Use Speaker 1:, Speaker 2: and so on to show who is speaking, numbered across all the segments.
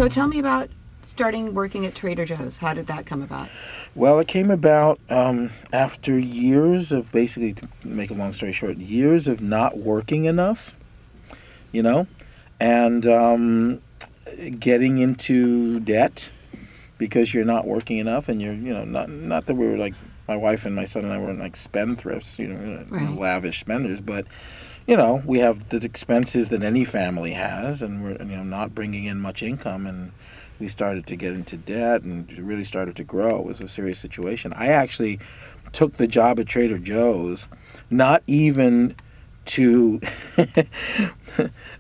Speaker 1: So tell me about starting working at Trader Joe's. How did that come about?
Speaker 2: Well, it came about after years of, basically, to make a long story short, years of not working enough, and getting into debt because you're not working enough, and you're, not that we were like, my wife and my son and I weren't like spendthrifts,
Speaker 1: Right.
Speaker 2: lavish spenders, but, we have the expenses that any family has, and we're, not bringing in much income, and we started to get into debt and really started to grow. It was a serious situation. I actually took the job at Trader Joe's not even to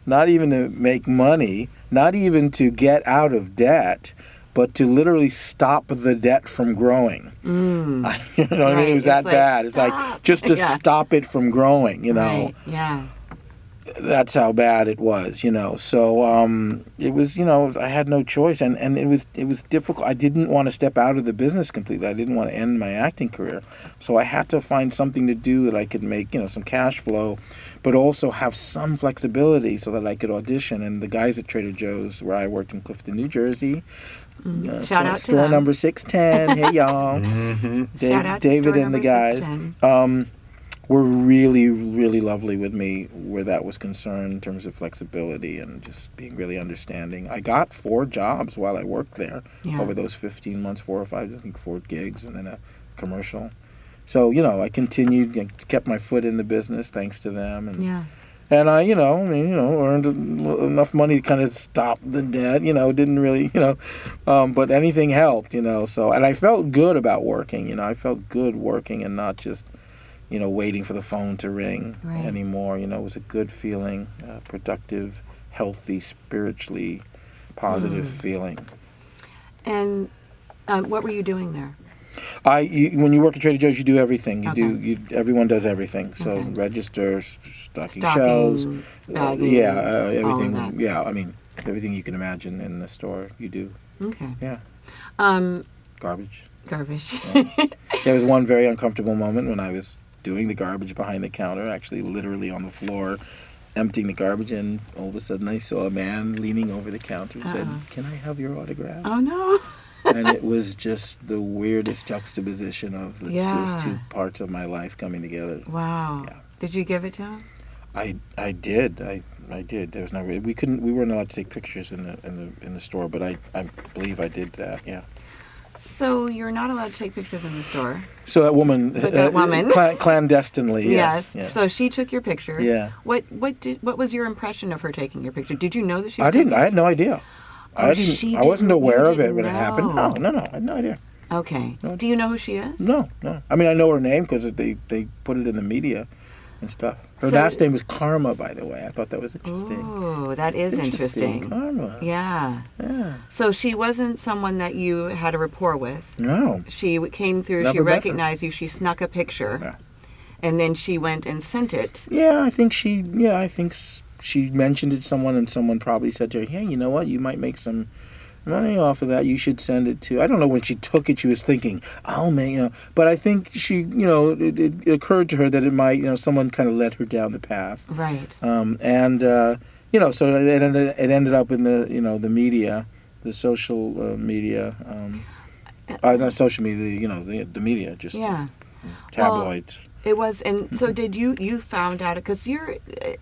Speaker 2: not even to make money, not even to get out of debt, but to literally stop the debt from growing. What I mean? It was that bad. It's like just to stop it from growing,
Speaker 1: Right. Yeah.
Speaker 2: That's how bad it was, So it was, I had no choice, and it was difficult. I didn't want to step out of the business completely. I didn't want to end my acting career, so I had to find something to do that I could make, some cash flow, but also have some flexibility so that I could audition. And the guys at Trader Joe's, where I worked in Clifton, New Jersey,
Speaker 1: Shout out to
Speaker 2: store
Speaker 1: them.
Speaker 2: number 610. Hey y'all,
Speaker 1: Shout out to
Speaker 2: David
Speaker 1: store
Speaker 2: and the
Speaker 1: number
Speaker 2: guys.
Speaker 1: 610.
Speaker 2: Were really, really lovely with me where that was concerned in terms of flexibility and just being really understanding. I got 4 jobs while I worked there over those 15 months, 4 or 5, I think 4 gigs and then a commercial. So, I continued, kept my foot in the business thanks to them. And I, earned enough money to kind of stop the debt, didn't really, but anything helped, so, and I felt good about working, I felt good working and not just, waiting for the phone to ring anymore. It was a good feeling, productive, healthy, spiritually positive feeling.
Speaker 1: And what were you doing there?
Speaker 2: When you work at Trader Joe's, you do everything. Everyone does everything. So registers, stocking shelves,
Speaker 1: bagging,
Speaker 2: everything.
Speaker 1: all of that.
Speaker 2: Yeah, I mean everything you can imagine in the store, you do.
Speaker 1: Okay.
Speaker 2: Yeah. Garbage.
Speaker 1: Yeah.
Speaker 2: There was one very uncomfortable moment when I was doing the garbage behind the counter, actually literally on the floor, emptying the garbage, and all of a sudden I saw a man leaning over the counter and said, "Can I have your autograph?"
Speaker 1: Oh, no.
Speaker 2: And it was just the weirdest juxtaposition of those 2 parts of my life coming together.
Speaker 1: Wow.
Speaker 2: Yeah.
Speaker 1: Did you give it to him?
Speaker 2: I did. I did. There was no we weren't allowed to take pictures in the store, but I believe I did that. Yeah.
Speaker 1: So you're not allowed to take pictures in the store.
Speaker 2: So that woman, clandestinely, yes.
Speaker 1: So she took your picture.
Speaker 2: Yeah.
Speaker 1: What was your impression of her taking your picture? Did you know that she?
Speaker 2: I didn't. I had no idea.
Speaker 1: Oh,
Speaker 2: I wasn't aware of it when
Speaker 1: know.
Speaker 2: it happened. No. I had no idea.
Speaker 1: Okay.
Speaker 2: No.
Speaker 1: Do you know who she is?
Speaker 2: No. I mean, I know her name because they put it in the media and stuff. Her last name was Karma, by the way. I thought that was interesting.
Speaker 1: Oh, that is interesting.
Speaker 2: Karma.
Speaker 1: Yeah.
Speaker 2: Yeah.
Speaker 1: So she wasn't someone that you had a rapport with.
Speaker 2: No.
Speaker 1: She came through,
Speaker 2: Never
Speaker 1: she
Speaker 2: met her.
Speaker 1: recognized you, she snuck a picture.
Speaker 2: Yeah.
Speaker 1: And then she went and sent it.
Speaker 2: Yeah, I think she mentioned it to someone, and someone probably said to her, "Hey, you know what? You might make some money off of that. You should send it to." I don't know when she took it. She was thinking, "I'll make," But I think she, it occurred to her that it might, someone kind of led her down the path.
Speaker 1: Right.
Speaker 2: So it ended up in the, the media, the social media. Not social media, the media, just tabloids.
Speaker 1: Well, it was, and so did you found out, because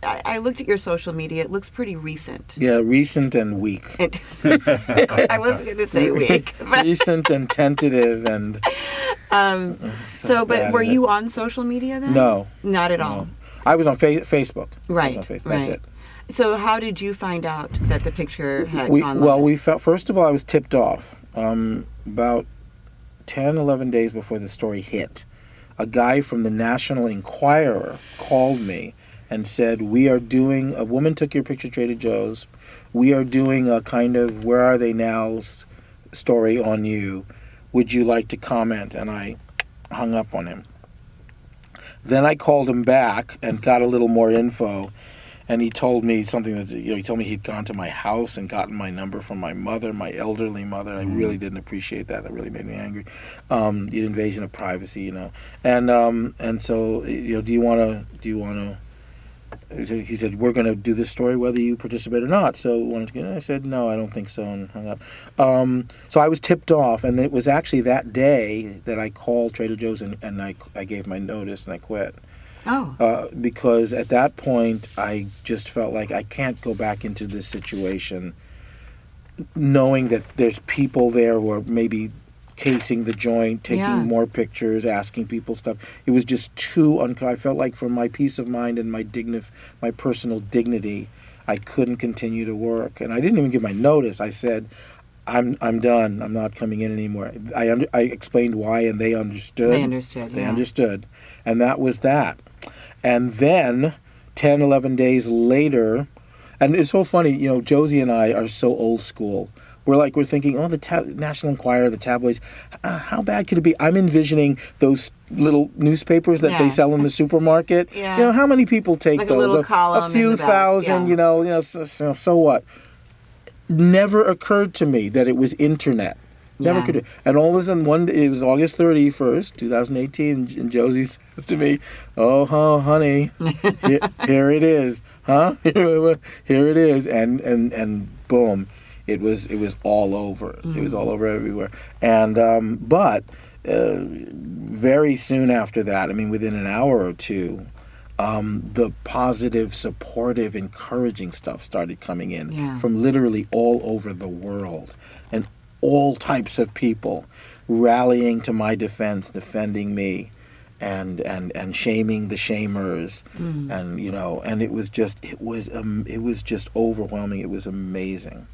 Speaker 1: I looked at your social media, it looks pretty recent.
Speaker 2: Yeah, recent and weak.
Speaker 1: I wasn't going to say weak. But
Speaker 2: recent and tentative and...
Speaker 1: but were you on social media then?
Speaker 2: No.
Speaker 1: Not at all?
Speaker 2: I was on Facebook.
Speaker 1: Right,
Speaker 2: I was on Facebook.
Speaker 1: right.
Speaker 2: That's it.
Speaker 1: So how did you find out that the picture had gone live?
Speaker 2: Well, first of all, I was tipped off about 10, 11 days before the story hit. A guy from the National Enquirer called me and said, a woman took your picture at Trader Joe's. We are doing a kind of Where Are They Now story on you. Would you like to comment? And I hung up on him. Then I called him back and got a little more info. And he told me something that, he told me he'd gone to my house and gotten my number from my mother, my elderly mother. I really didn't appreciate that. That really made me angry. The invasion of privacy, And so, do you want to he said, we're going to do this story whether you participate or not. So I said, no, I don't think so, and hung up. So I was tipped off, and it was actually that day that I called Trader Joe's and I gave my notice and I quit.
Speaker 1: Oh.
Speaker 2: Because at that point, I just felt like I can't go back into this situation knowing that there's people there who are maybe casing the joint, taking more pictures, asking people stuff. It was just too I felt like for my peace of mind and my personal dignity, I couldn't continue to work. And I didn't even give my notice. I said, I'm done. I'm not coming in anymore. I explained why, and they understood. They understood. And that was that. And then 10, 11 days later, and it's so funny, Josie and I are so old school. We're thinking, the National Enquirer, the tabloids, how bad could it be? I'm envisioning those little newspapers that they sell in the supermarket.
Speaker 1: Yeah.
Speaker 2: How many people take
Speaker 1: like
Speaker 2: those?
Speaker 1: A little column
Speaker 2: a few thousand, so what? Never occurred to me that it was internet. Never could. And all of a sudden, one day, it was August 31st, 2018, and Josie says to me, "Oh, honey, here it is, huh? Here it is," and boom. It was all over. Mm-hmm. It was all over everywhere. And but very soon after that, within an hour or two, the positive, supportive, encouraging stuff started coming in from literally all over the world, and all types of people rallying to my defense, defending me, and shaming the shamers, and and it was just overwhelming. It was amazing.